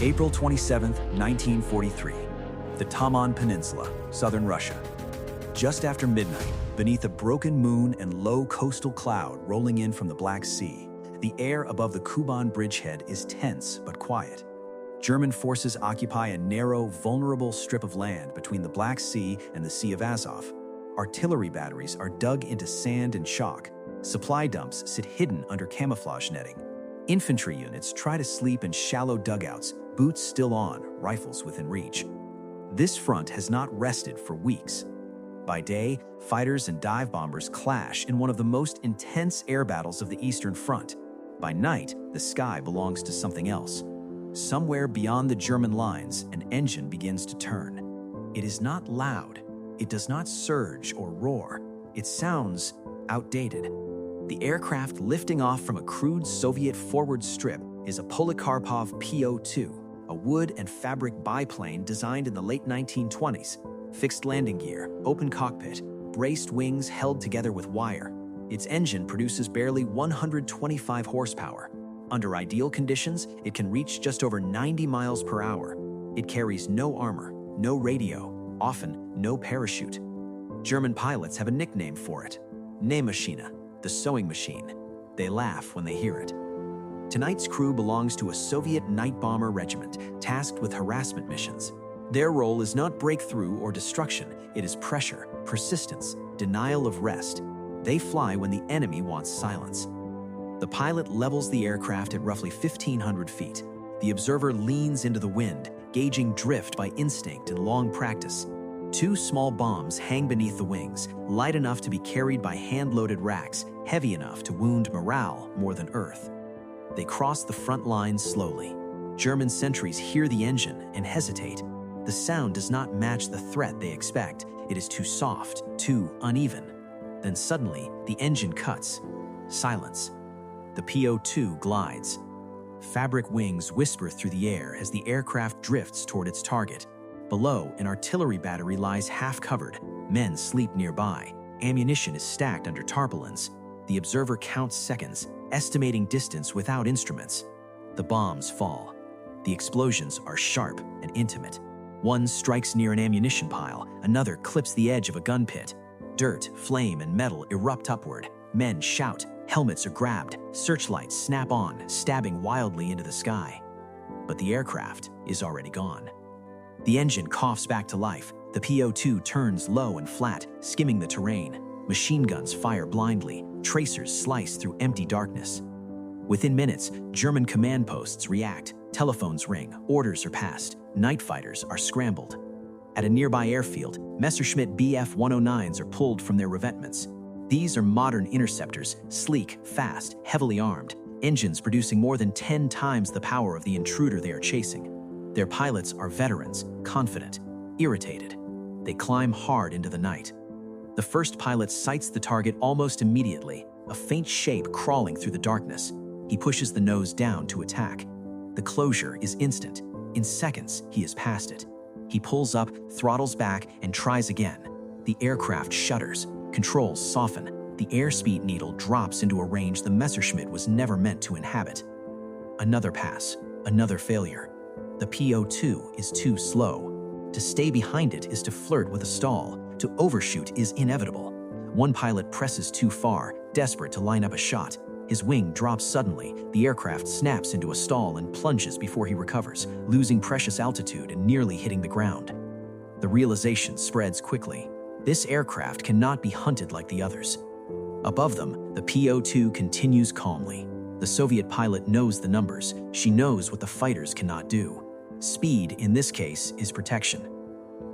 April 27, 1943. The Taman Peninsula, southern Russia. Just after midnight, beneath a broken moon and low coastal cloud rolling in from the Black Sea, the air above the Kuban bridgehead is tense but quiet. German forces occupy a narrow, vulnerable strip of land between the Black Sea and the Sea of Azov. Artillery batteries are dug into sand and chalk. Supply dumps sit hidden under camouflage netting. Infantry units try to sleep in shallow dugouts, boots still on, rifles within reach. This front has not rested for weeks. By day, fighters and dive bombers clash in one of the most intense air battles of the Eastern Front. By night, the sky belongs to something else. Somewhere beyond the German lines, an engine begins to turn. It is not loud. It does not surge or roar. It sounds outdated. The aircraft lifting off from a crude Soviet forward strip is a Polikarpov Po-2, a wood and fabric biplane designed in the late 1920s. Fixed landing gear, open cockpit, braced wings held together with wire. Its engine produces barely 125 horsepower. Under ideal conditions, it can reach just over 90 miles per hour. It carries no armor, no radio, often no parachute. German pilots have a nickname for it: Nähmaschine, the sewing machine. They laugh when they hear it. Tonight's crew belongs to a Soviet night bomber regiment tasked with harassment missions. Their role is not breakthrough or destruction, it is pressure, persistence, denial of rest. They fly when the enemy wants silence. The pilot levels the aircraft at roughly 1,500 feet. The observer leans into the wind, gauging drift by instinct and long practice. Two small bombs hang beneath the wings, light enough to be carried by hand-loaded racks, heavy enough to wound morale more than earth. They cross the front lines slowly. German sentries hear the engine and hesitate. The sound does not match the threat they expect. It is too soft, too uneven. Then suddenly, the engine cuts. Silence. The Po-2 glides. Fabric wings whisper through the air as the aircraft drifts toward its target. Below, an artillery battery lies half-covered. Men sleep nearby. Ammunition is stacked under tarpaulins. The observer counts seconds, estimating distance without instruments. The bombs fall. The explosions are sharp and intimate. One strikes near an ammunition pile, another clips the edge of a gun pit. Dirt, flame, and metal erupt upward. Men shout, helmets are grabbed, searchlights snap on, stabbing wildly into the sky. But the aircraft is already gone. The engine coughs back to life. The Po-2 turns low and flat, skimming the terrain. Machine guns fire blindly. Tracers slice through empty darkness. Within minutes, German command posts react. Telephones ring, orders are passed. Night fighters are scrambled. At a nearby airfield, Messerschmitt Bf-109s are pulled from their revetments. These are modern interceptors, sleek, fast, heavily armed, engines producing more than 10 times the power of the intruder they are chasing. Their pilots are veterans, confident, irritated. They climb hard into the night. The first pilot sights the target almost immediately, a faint shape crawling through the darkness. He pushes the nose down to attack. The closure is instant. In seconds, he is past it. He pulls up, throttles back, and tries again. The aircraft shudders, controls soften. The airspeed needle drops into a range the Messerschmitt was never meant to inhabit. Another pass, another failure. The Po-2 is too slow. To stay behind it is to flirt with a stall. To overshoot is inevitable. One pilot presses too far, desperate to line up a shot. His wing drops suddenly. The aircraft snaps into a stall and plunges before he recovers, losing precious altitude and nearly hitting the ground. The realization spreads quickly. This aircraft cannot be hunted like the others. Above them, the Po-2 continues calmly. The Soviet pilot knows the numbers. She knows what the fighters cannot do. Speed, in this case, is protection.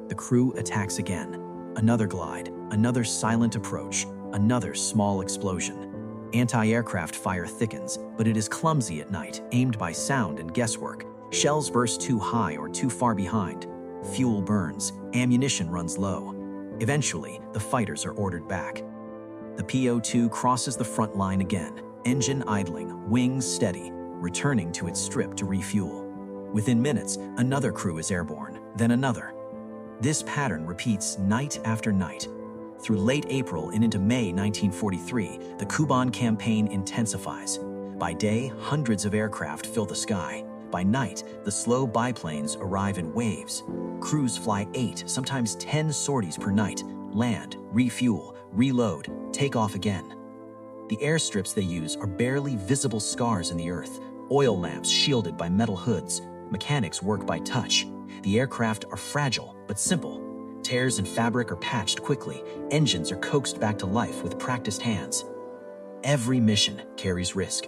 The crew attacks again. Another glide, another silent approach, another small explosion. Anti-aircraft fire thickens, but it is clumsy at night, aimed by sound and guesswork. Shells burst too high or too far behind. Fuel burns, ammunition runs low. Eventually, the fighters are ordered back. The Po-2 crosses the front line again, engine idling, wings steady, returning to its strip to refuel. Within minutes, another crew is airborne, then another. This pattern repeats night after night. Through late April and into May 1943, the Kuban campaign intensifies. By day, hundreds of aircraft fill the sky. By night, the slow biplanes arrive in waves. Crews fly 8, sometimes 10 sorties per night, land, refuel, reload, take off again. The airstrips they use are barely visible scars in the earth, oil lamps shielded by metal hoods. Mechanics work by touch. The aircraft are fragile but simple. Tears in fabric are patched quickly. Engines are coaxed back to life with practiced hands. Every mission carries risk.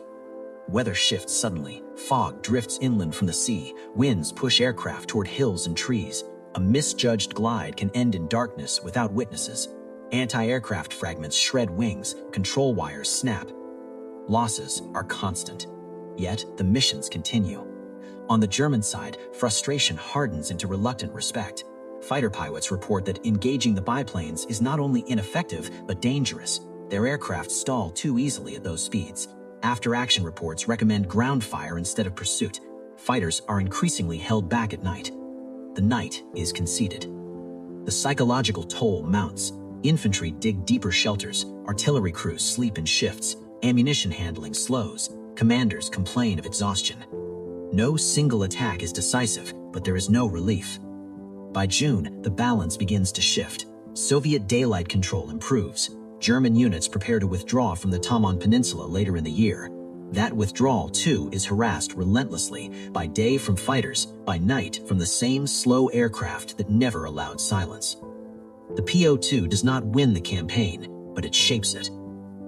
Weather shifts suddenly. Fog drifts inland from the sea. Winds push aircraft toward hills and trees. A misjudged glide can end in darkness without witnesses. Anti-aircraft fragments shred wings. Control wires snap. Losses are constant. Yet the missions continue. On the German side, frustration hardens into reluctant respect. Fighter pilots report that engaging the biplanes is not only ineffective but dangerous. Their aircraft stall too easily at those speeds. After-action reports recommend ground fire instead of pursuit. Fighters are increasingly held back at night. The night is conceded. The psychological toll mounts. Infantry dig deeper shelters. Artillery crews sleep in shifts. Ammunition handling slows. Commanders complain of exhaustion. No single attack is decisive, but there is no relief. By June, the balance begins to shift. Soviet daylight control improves. German units prepare to withdraw from the Taman Peninsula later in the year. That withdrawal, too, is harassed relentlessly, by day from fighters, by night from the same slow aircraft that never allowed silence. The Po-2 does not win the campaign, but it shapes it.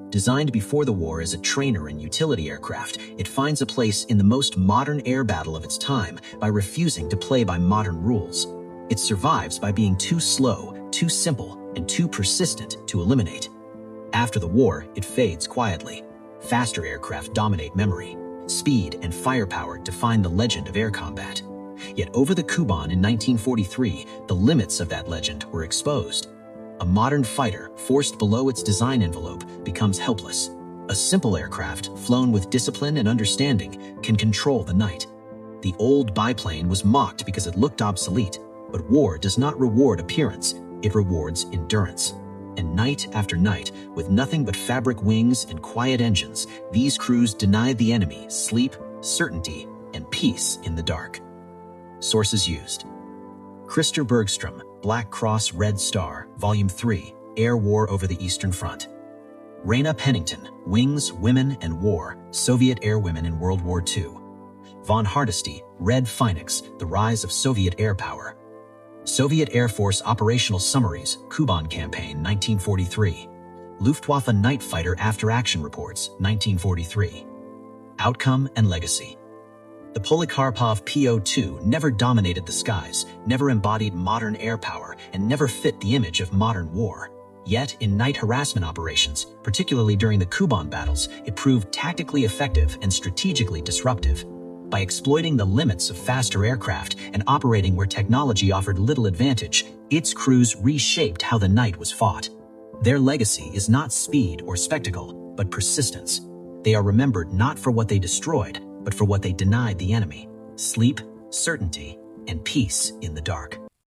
Designed before the war as a trainer and utility aircraft, it finds a place in the most modern air battle of its time by refusing to play by modern rules. It survives by being too slow, too simple, and too persistent to eliminate. After the war, it fades quietly. Faster aircraft dominate memory. Speed and firepower define the legend of air combat. Yet over the Kuban in 1943, the limits of that legend were exposed. A modern fighter, forced below its design envelope, becomes helpless. A simple aircraft, flown with discipline and understanding, can control the night. The old biplane was mocked because it looked obsolete, but war does not reward appearance, it rewards endurance. And night after night, with nothing but fabric wings and quiet engines, these crews denied the enemy sleep, certainty, and peace in the dark. Sources used: Christer Bergstrom, Black Cross Red Star, Volume 3, Air War over the Eastern Front. Raina Pennington, Wings, Women, and War, Soviet Airwomen in World War II. Von Hardesty, Red Phoenix, The Rise of Soviet Air Power. Soviet Air Force Operational Summaries, Kuban Campaign, 1943. Luftwaffe Night Fighter After-Action Reports, 1943. Outcome and Legacy. The Polikarpov Po-2 never dominated the skies, never embodied modern air power, and never fit the image of modern war. Yet, in night harassment operations, particularly during the Kuban battles, it proved tactically effective and strategically disruptive. By exploiting the limits of faster aircraft and operating where technology offered little advantage, its crews reshaped how the night was fought. Their legacy is not speed or spectacle, but persistence. They are remembered not for what they destroyed, but for what they denied the enemy: sleep, certainty, and peace in the dark.